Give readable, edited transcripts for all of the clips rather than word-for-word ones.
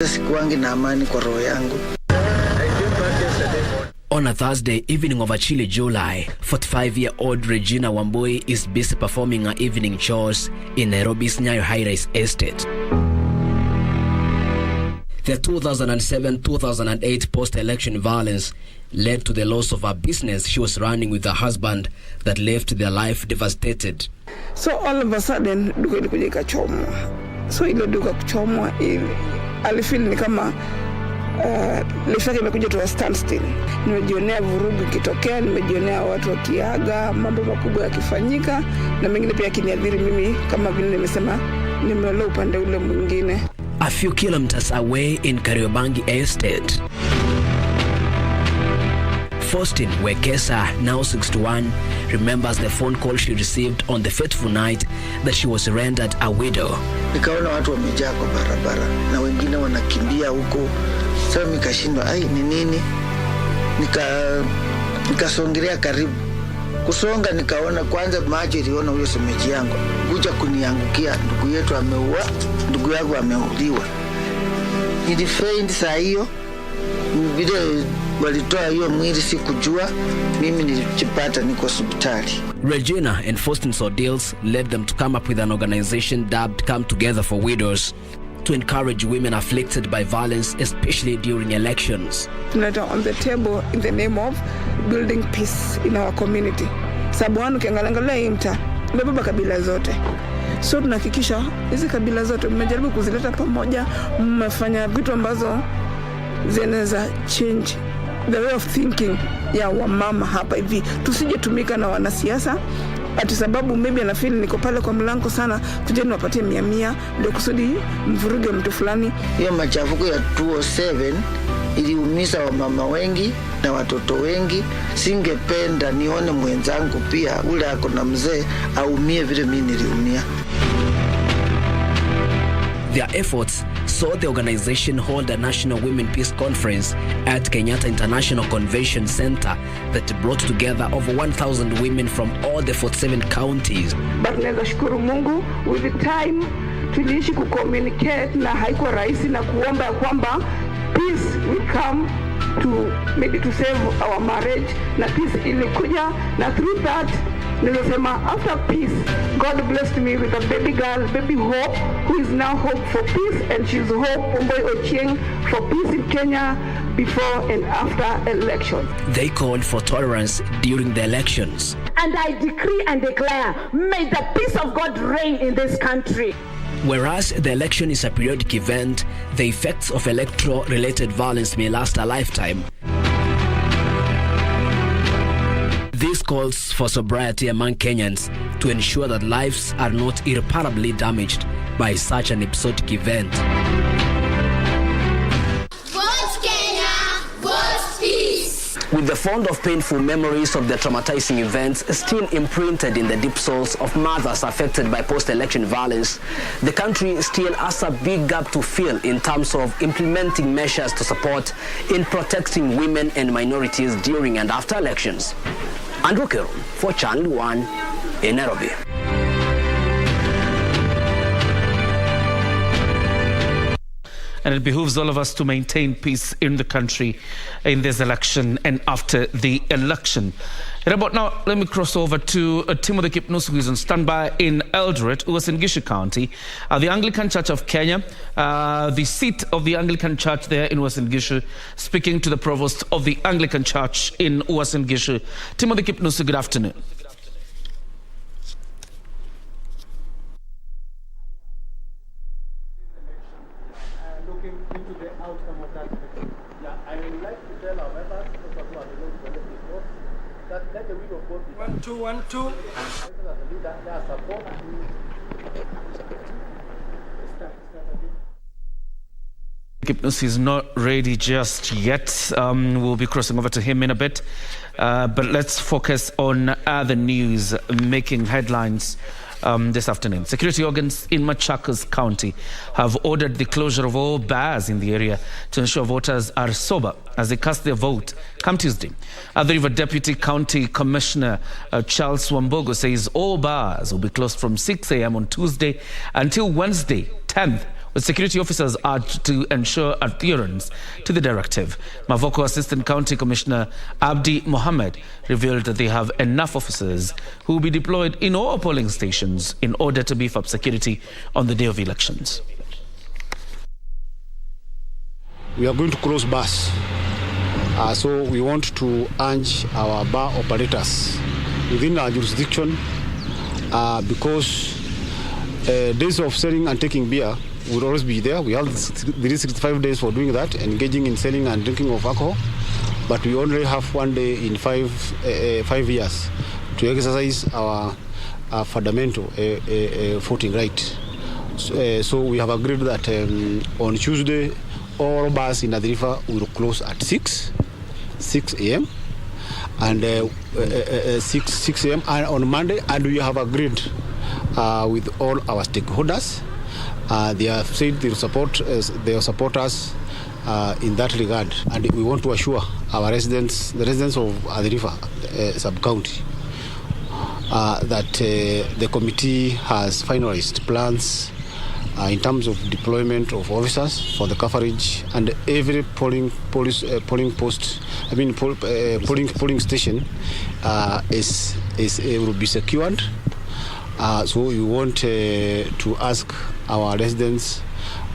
On a Thursday evening of a chilly July, 45-year-old Regina Wambui is busy performing her evening chores in Nairobi's Nyayo high-rise estate. The 2007-2008 post-election violence led to the loss of her business she was running with her husband that left their life devastated. So all of a sudden, duka ilikuja ikachomwa. So ile duka kuchomwa, alifeel ni kama life yake imekuja to a standstill. Nimejionea vurugu ikitokea, nimejionea watu wakiaga, mambo makubwa yakifanyika, na mengine pia kiniadhiri mimi kama vile nimesema nimeolewa upande ule mwingine. A few kilometers away in Kariobangi Estate, Faustin Wekesa, now 61, remembers the phone call she received on the fateful night that she was rendered a widow. Nikaona watu wamejaa kwa barabara na wengine wanakimbia huko. Sasa nikashindwa ni nini? Nikasongelea karibu. Kusonga nikaona kwanza macho iliona huyo semeji yangu kuja kuniangukia, ndugu yetu ameua, ndugu yangu ameuliwa. Nilifaint saa hiyo, vile walitoa hiyo mwili sikujua, mimi nilijipata niko hospitali. Regina and Faustin's ordeals led them to come up with an organization dubbed Come Together for Widows to encourage women afflicted by violence, especially during elections. Tunaleta on the table in the name of building peace in our community. Sababu ukiangalia hii mtaa imebeba kabila zote. So tunahakikisha hizi kabila zote mmejaribu kuzileta pamoja, mmefanya vitu ambazo zinaweza change the way of thinking ya wamama hapa hivi. Tusije tumika na wanasiasa ati sababu maybe anafeel niko pale kwa mlango sana, kujeni wapatie 100 ndio kusudi mvuruge mtu fulani. Hiyo machafuko ya 2007 iliumiza wamama wengi na watoto wengi. Singependa nione mwenzangu pia ule ako na mzee aumie vile mimi niliumia. Their efforts saw the organization hold a National Women Peace Conference at Kenyatta International Convention Center that brought together over 1,000 women from all the 47 counties. But nashukuru Mungu, with the time tuliishi kucommunicate na haikuwa rahisi na kuomba ya kwamba peace will come to maybe to save our marriage, na peace ilikuja, na through that nilisema after peace God blessed me with a baby girl, baby Hope, who is now Hope for Peace, and she's Hope Omboi Ochieng for peace in Kenya before and after elections. They called for tolerance during the elections. And I decree and declare, may the peace of God reign in this country. Whereas the election is a periodic event, the effects of electoral-related violence may last a lifetime. This calls for sobriety among Kenyans to ensure that lives are not irreparably damaged by such an episodic event. Vote Kenya, vote peace. With the fond of painful memories of the traumatizing events still imprinted in the deep souls of mothers affected by post-election violence, the country still has a big gap to fill in terms of implementing measures to support in protecting women and minorities during and after elections. Andrew Kero for Channel 1 in Nairobi. And it behooves all of us to maintain peace in the country in this election and after the election. Right about now, let me cross over to Timothy Kipnus, who is on standby in Eldoret, Uasin Gishu County. The Anglican Church of Kenya, the seat of the Anglican Church there in Uasin Gishu, speaking to the Provost of the Anglican Church in Uasin Gishu. Timothy Kipnus, good afternoon. One, two. Kipnus is not ready just yet. We'll be crossing over to him in a bit. But let's focus on other news making headlines this afternoon. Security organs in Machakos County have ordered the closure of all bars in the area to ensure voters are sober as they cast their vote come Tuesday. The River Deputy County Commissioner Charles Wambogo says all bars will be closed from 6 a.m. on Tuesday until Wednesday, 10th, But security officers urged to ensure adherence to the directive. Mavoko Assistant County Commissioner Abdi Mohammed revealed that they have enough officers who will be deployed in all polling stations in order to beef up security on the day of elections. We are going to close bars. So we want to urge our bar operators within our jurisdiction, because days of selling and taking beer will always be there. We have 365 days for doing that, engaging in selling and drinking of alcohol. But we only have 1 day in 5 years to exercise our fundamental voting right. So we have agreed that on Tuesday, all bars in the river will close at 6 a.m. and 6 a.m. and on Monday, and we have agreed with all our stakeholders. They have said they'll support us in that regard, and we want to assure our residents, the residents of the river sub-county, that the committee has finalized plans in terms of deployment of officers for the coverage, and every polling station will be secured. So we want to ask our residents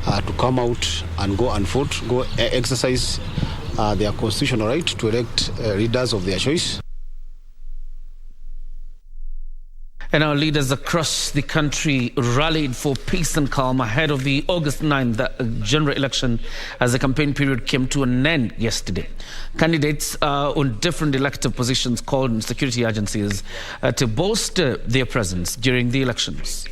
to come out and go and vote, go exercise their constitutional right to elect leaders of their choice. And our leaders across the country rallied for peace and calm ahead of the August 9th general election as the campaign period came to an end yesterday. Candidates on different elective positions called on security agencies to bolster their presence during the elections.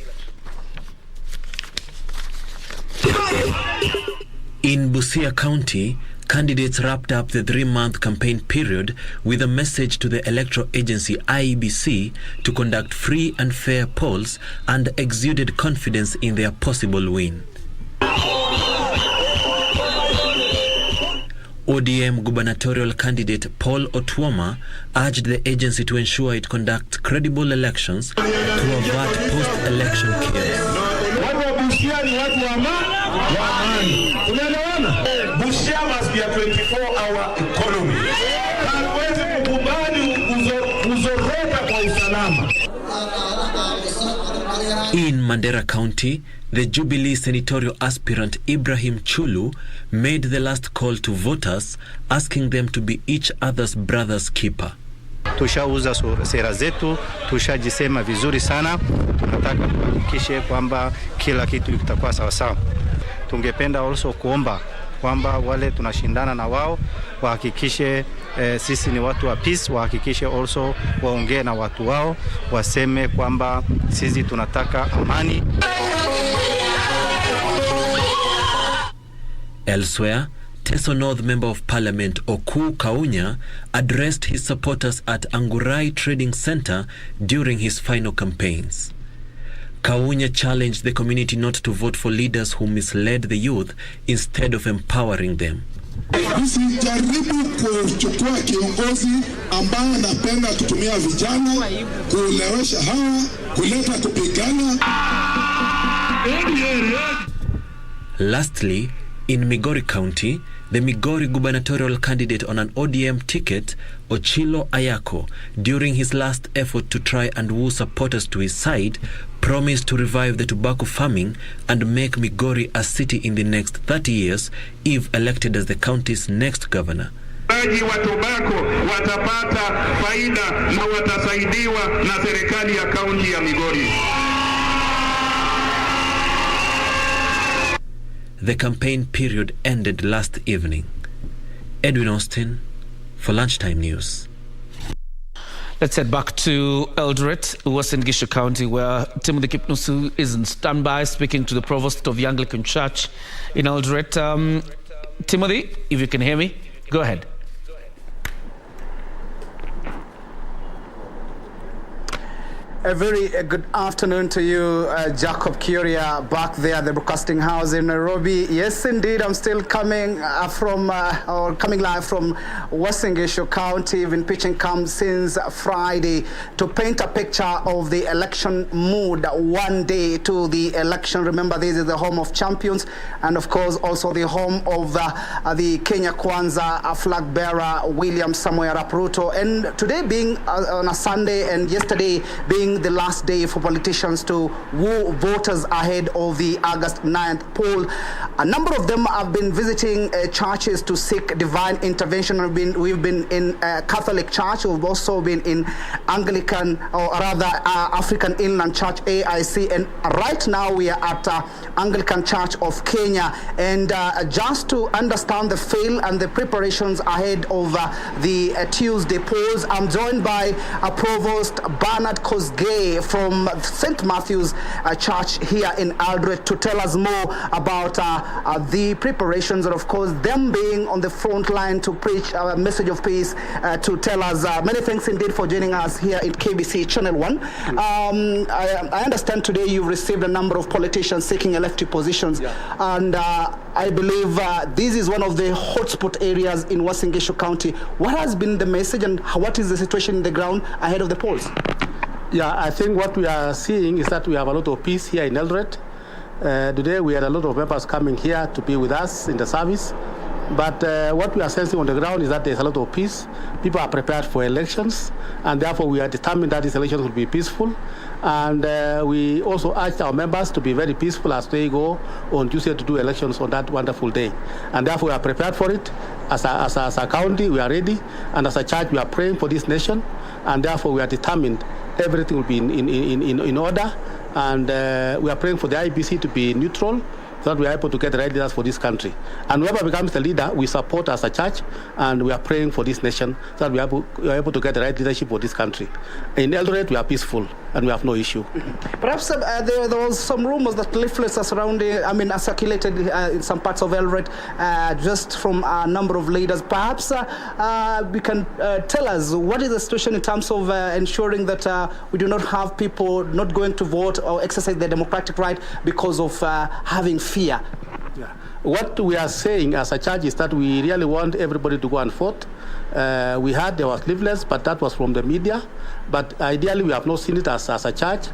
In Busia County, candidates wrapped up the 3-month campaign period with a message to the electoral agency IEBC to conduct free and fair polls, and exuded confidence in their possible win. ODM gubernatorial candidate Paul Otuoma urged the agency to ensure it conducts credible elections to avert post-election chaos. Busia must be a 24-hour economy. In Mandera County, the Jubilee senatorial aspirant Ibrahim Chulu made the last call to voters, asking them to be each other's brother's keeper. Tushauza sera zetu, tushajisema vizuri sana. Tunataka tuhakikishe kwamba kila kitu kitakuwa sawa sawa. Tungependa also kuomba kwamba wale tunashindana na wao wahakikishe sisi ni watu wa peace, wahakikishe also waongee na watu wao, waseme kwamba sisi tunataka amani. Elsewhere, Teso North Member of Parliament Oku Kaunya addressed his supporters at Angurai Trading Center during his final campaigns. Kaunya challenged the community not to vote for leaders who misled the youth instead of empowering them. Usijaribu kuchukua kiongozi ambaye anapenda kutumia vijana, kulewesha hawa, kuleta kupigana. Lastly, in Migori County, the Migori gubernatorial candidate on an ODM ticket, Ochilo Ayako, during his last effort to try and woo supporters to his side, promised to revive the tobacco farming and make Migori a city in the next 30 years if elected as the county's next governor. Wa tobacco watapata faida na watasaidiwa na serikali ya kaunti ya Migori. The campaign period ended last evening. Edwin Austin for Lunchtime News. Let's head back to Eldoret, Uasin Gishu County, where Timothy Kipnusu is in standby, speaking to the provost of the Anglican Church in Eldoret. Timothy, if you can hear me, go ahead. A very good afternoon to you, Jacob Kioria, back there at the Broadcasting House in Nairobi. Yes, indeed, I'm still coming live from Uasin Gishu County. Been pitching camp since Friday to paint a picture of the election mood 1 day to the election. Remember, this is the home of champions, and of course, also the home of the Kenya Kwanza flag bearer William Samoei Arap Ruto. And today being on a Sunday, and yesterday being the last day for politicians to woo voters ahead of the August 9th poll. A number of them have been visiting churches to seek divine intervention. We've been in Catholic Church. We've also been in Anglican, or rather African Inland Church, AIC. And right now we are at Anglican Church of Kenya. And just to understand the feel and the preparations ahead of the Tuesday polls, I'm joined by Provost Bernard Kosgei from St. Matthew's Church here in Eldoret to tell us more about the preparations, and of course them being on the front line to preach a message of peace, to tell us many thanks indeed for joining us here in KBC Channel 1. I understand today you've received a number of politicians seeking elective positions, and I believe this is one of the hotspot areas in Uasin Gishu County. What has been the message, and what is the situation in the ground ahead of the polls? Yeah, I think what we are seeing is that we have a lot of peace here in Eldoret. Today we had a lot of members coming here to be with us in the service. But what we are sensing on the ground is that there's a lot of peace. People are prepared for elections, and therefore we are determined that these elections will be peaceful. And we also urge our members to be very peaceful as they go on Tuesday to do elections on that wonderful day. And therefore we are prepared for it. As a county, we are ready. And as a church, we are praying for this nation. And therefore we are determined everything will be in order. And we are praying for the IBC to be neutral, so that we are able to get the right leaders for this country. And whoever becomes the leader, we support as a church, and we are praying for this nation, so that we are able to get the right leadership for this country. In Eldoret, we are peaceful, and we have no issue. Perhaps there was some rumors that leaflets are are circulated in some parts of Eldoret, just from a number of leaders. Perhaps you can tell us what is the situation in terms of ensuring that we do not have people not going to vote or exercise their democratic right because of having fear. Yeah. What we are saying as a church is that we really want everybody to go and vote. We heard there was leaflets, but that was from the media. But ideally, we have not seen it as a church.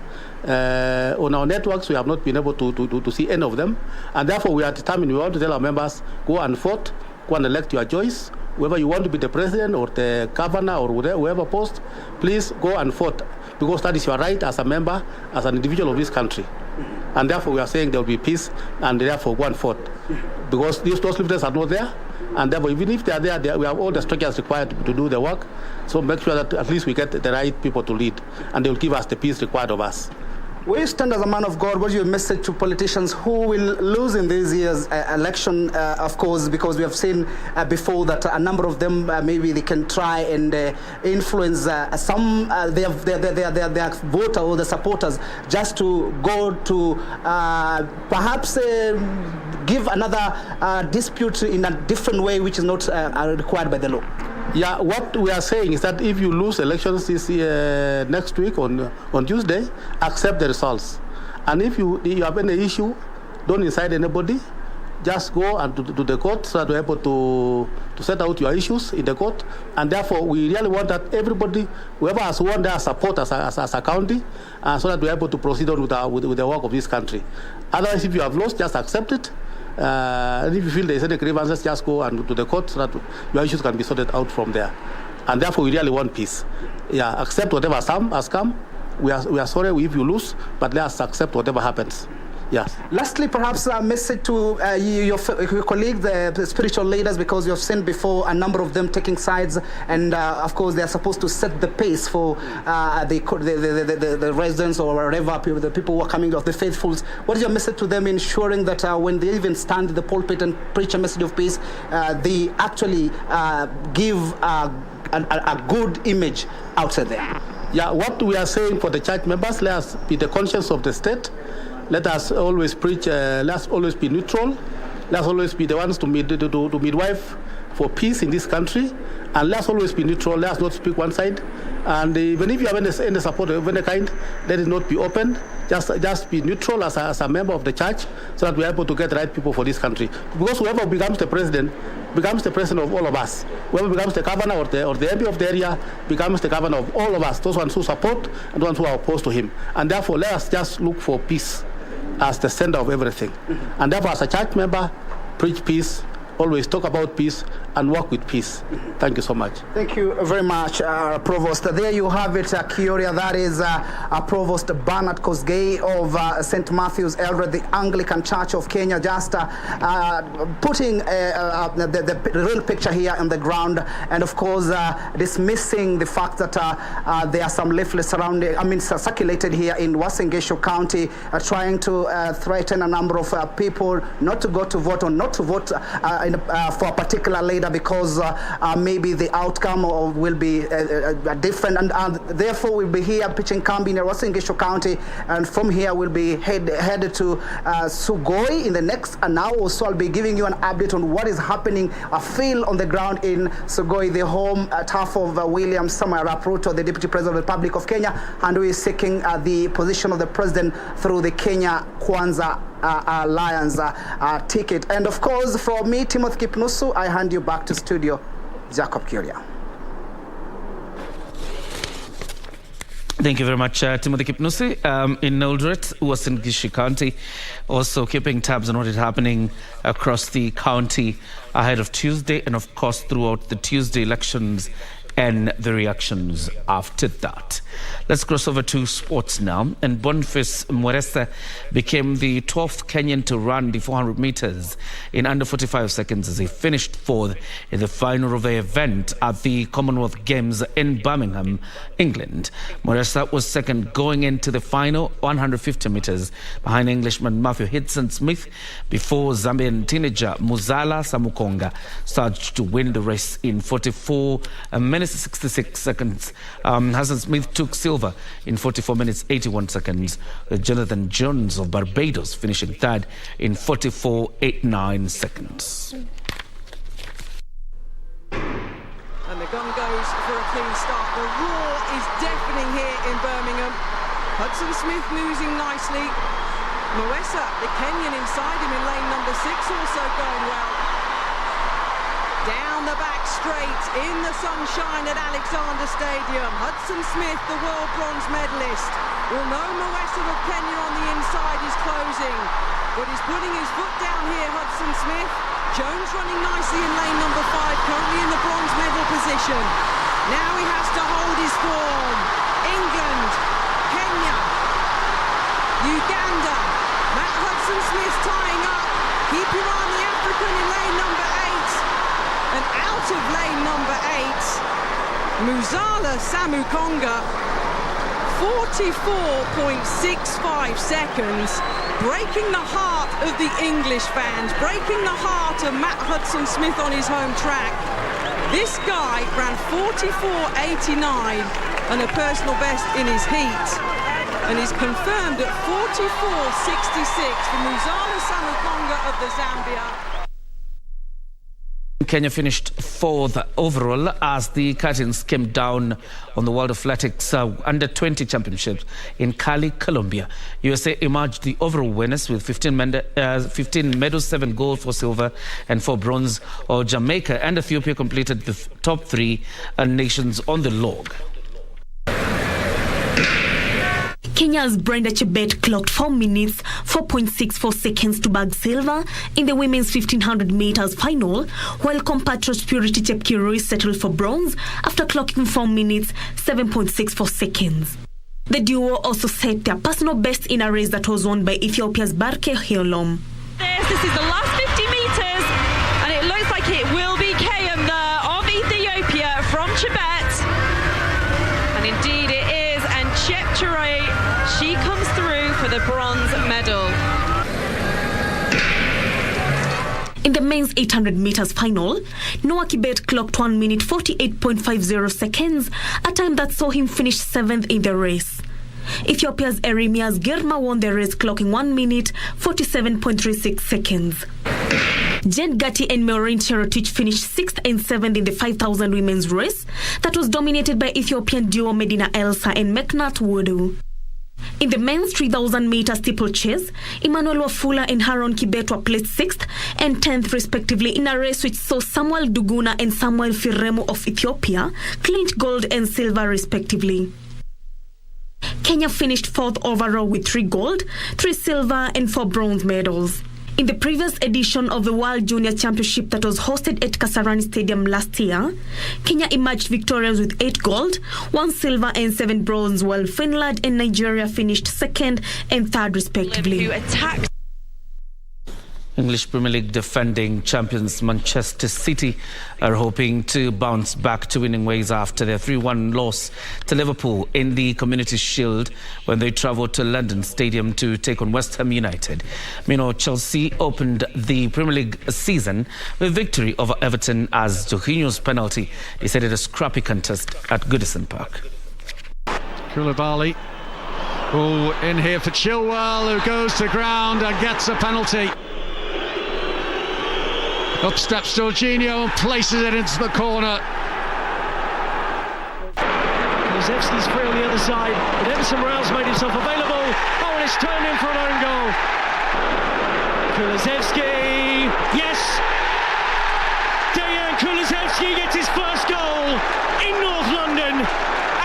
On our networks, we have not been able to see any of them. And therefore, we are determined, we want to tell our members, go and vote, go and elect your choice. Whoever you want to be the president or the governor or whoever post, please go and vote, because that is your right as a member, as an individual of this country. And therefore, we are saying there will be peace, and therefore go and vote. Because those leaders are not there, and therefore, even if they are there, we have all the structures required to do the work. So make sure that at least we get the right people to lead, and they will give us the peace required of us. Where you stand as a man of God, what is your message to politicians who will lose in this year's election, of course, because we have seen before that a number of them, maybe they can try and influence some their voter or the supporters just to go to perhaps give another dispute in a different way, which is not required by the law. Yeah, what we are saying is that if you lose elections this next week on Tuesday, accept the results. And if you have any issue, don't incite anybody. Just go and to the court so that we're able to set out your issues in the court. And therefore, we really want that everybody, whoever has won their support as a county, so that we're able to proceed on with the work of this country. Otherwise, if you have lost, just accept it. And if you feel there's any grievances, just go and to the court so that your issues can be sorted out from there. And therefore, we really want peace. Yeah, accept whatever has come. We are sorry if you lose, but let us accept whatever happens. Yes. Lastly, perhaps a message to your colleagues, the spiritual leaders, because you have seen before a number of them taking sides, and of course they are supposed to set the pace for the residents or whatever, the people who are coming of the faithfuls. What is your message to them, ensuring that when they even stand in the pulpit and preach a message of peace, they actually give a good image outside there? Yeah, what we are saying for the church members, let us be the conscience of the state. Let us always preach, let's always be neutral. let's always be the ones to midwife for peace in this country, and let's always be neutral. Let's not speak one side. And even if you have any support of any kind, let it not be open. Just be neutral as a member of the church, so that we're able to get the right people for this country. Because whoever becomes the president of all of us. Whoever becomes the governor or the MP of the area becomes the governor of all of us, those ones who support and those ones who are opposed to him. And therefore, let us just look for peace as the center of everything. And therefore, as a church member, preach peace, always talk about peace, and work with peace. Thank you so much. Thank you very much, Provost. There you have it, Kioria. That is Provost Bernard Kosgei of St. Matthew's Eldoret, the Anglican Church of Kenya, just putting the real picture here on the ground, and of course dismissing the fact that there are some leaflets circulated here in Uasin Gishu County trying to threaten a number of people not to go to vote or not to vote for a particular leader because maybe the outcome will be different, and therefore we'll be here pitching camp in Uasin Gishu County, and from here we'll be headed to Sugoi in the next an hour or so. I'll be giving you an update on what is happening, a feel on the ground in Sugoi, the home turf of William Samoei Arap Ruto, the Deputy President of the Republic of Kenya, and who is seeking the position of the President through the Kenya Kwanza Alliance ticket. And of course, from me, Timothy Kipnusu, I hand you back to studio, Jacob Kioria. Thank you very much, Timothy Kipnusi. In Eldoret, Uasin Gishu County, also keeping tabs on what is happening across the county ahead of Tuesday, and of course throughout the Tuesday elections and the reactions after that. Let's cross over to sports now. And Boniface Mweresa became the 12th Kenyan to run the 400 meters in under 45 seconds as he finished fourth in the final of the event at the Commonwealth Games in Birmingham, England. Mweresa was second going into the final 150 meters behind Englishman Matthew Hidson Smith before Zambian teenager Muzala Samukonga started to win the race in 44 minutes 66 seconds. Hassan Smith took silver in 44 minutes 81 seconds, with Jonathan Jones of Barbados finishing third in 44.89 seconds. And the gun goes for a clean start. The roar is deafening here in Birmingham. Hudson Smith losing nicely. Mweresa, the Kenyan inside him in lane number 6, also going well. Down the back straight in the sunshine at Alexander Stadium. Hudson Smith, the world bronze medalist. Well, no, Mweresa of Kenya on the inside is closing, but he's putting his foot down here, Hudson Smith. Jones running nicely in lane number 5, currently in the bronze medal position. Now he has to hold his form. England, Kenya, Uganda. Matt Hudson Smith tying up. Keep your eye on the African in lane number 8. And out of lane number 8, Muzala Samukonga, 44.65 seconds, breaking the heart of the English fans, breaking the heart of Matt Hudson Smith on his home track. This guy ran 44.89 and a personal best in his heat, and is confirmed at 44.66 for Muzala Samukonga of the Zambia. Kenya finished fourth overall as the curtains came down on the World Athletics Under-20 Championships in Cali, Colombia. USA emerged the overall winners with 15 medals, 7 gold, 4 silver and 4 bronze. Jamaica and Ethiopia completed the top 3 nations on the log. Kenya's Brenda Chebet clocked 4 minutes, 4.64 seconds to bag silver in the women's 1500 meters final, while compatriot Purity Chepkirui settled for bronze after clocking 4 minutes, 7.64 seconds. The duo also set their personal best in a race that was won by Ethiopia's Barke Hyolom. This is the last 50 meters, and it looks like it will be Kayam of Ethiopia from Chebet. And indeed it is, and Chepkirui, she comes through for the bronze medal. In the men's 800 meters final, Noah Kibet clocked 1 minute 48.50 seconds, a time that saw him finish 7th in the race. Ethiopia's Eremias Girma won the race, clocking 1 minute 47.36 seconds. Jen Gatti and Maureen Cherotich finished 6th and 7th in the 5,000 women's race that was dominated by Ethiopian duo Medina Elsa and Meknat Wodu. In the men's 3,000 meter steeplechase, Emmanuel Wafula and Haron Kibetwa placed 6th and 10th respectively in a race which saw Samuel Duguna and Samuel Firemu of Ethiopia clinch gold and silver respectively. Kenya finished 4th overall with 3 gold, 3 silver and 4 bronze medals. In the previous edition of the World Junior Championship that was hosted at Kasarani Stadium last year, Kenya emerged victorious with 8 gold, 1 silver and 7 bronze, while Finland and Nigeria finished 2nd and 3rd respectively. English Premier League defending champions Manchester City are hoping to bounce back to winning ways after their 3-1 loss to Liverpool in the Community Shield when they travelled to London Stadium to take on West Ham United. Meanwhile, Chelsea opened the Premier League season with victory over Everton as Jorginho's penalty decided a scrappy contest at Goodison Park. Koulibaly, in here for Chilwell, who goes to ground and gets a penalty. Up steps Jorginho and places it into the corner. Kulusevski's free on the other side, but Emerson Royals made himself available. Oh, and it's turned in for an own goal. Kulusevski, yes! Dejan Kulusevski gets his first goal in North London,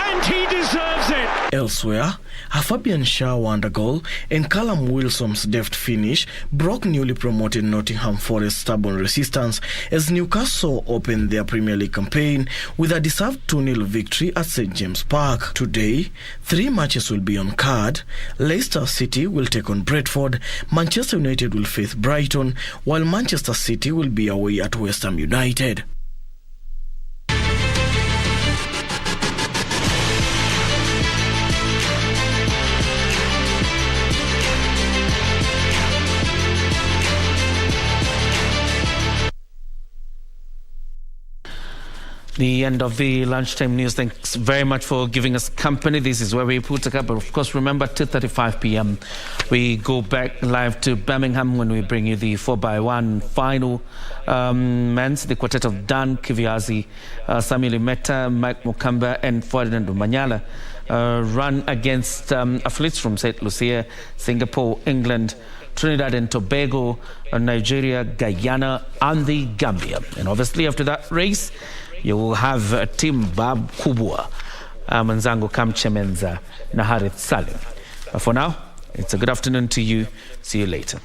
and he deserves it. Elsewhere, a Fabian Schär won a goal and Callum Wilson's deft finish broke newly promoted Nottingham Forest's stubborn resistance as Newcastle opened their Premier League campaign with a deserved 2-0 victory at St James Park. Today, 3 matches will be on card. Leicester City will take on Brentford, Manchester United will face Brighton, while Manchester City will be away at West Ham United. The end of the lunchtime news. Thanks very much for giving us company. This is where we put a cap. But of course, remember, 2:35 p.m. we go back live to Birmingham when we bring you the 4x1 final. Men's, the quartet of Dan Kiviazi, Samuel Meta, Mike Mukamba, and Ferdinand Manyala run against athletes from St. Lucia, Singapore, England, Trinidad and Tobago, Nigeria, Guyana, and the Gambia. And obviously, after that race, you will have Team Bab Kubwa, Manzango Kamchemenza, na Harith Salim. But for now, it's a good afternoon to you. See you later.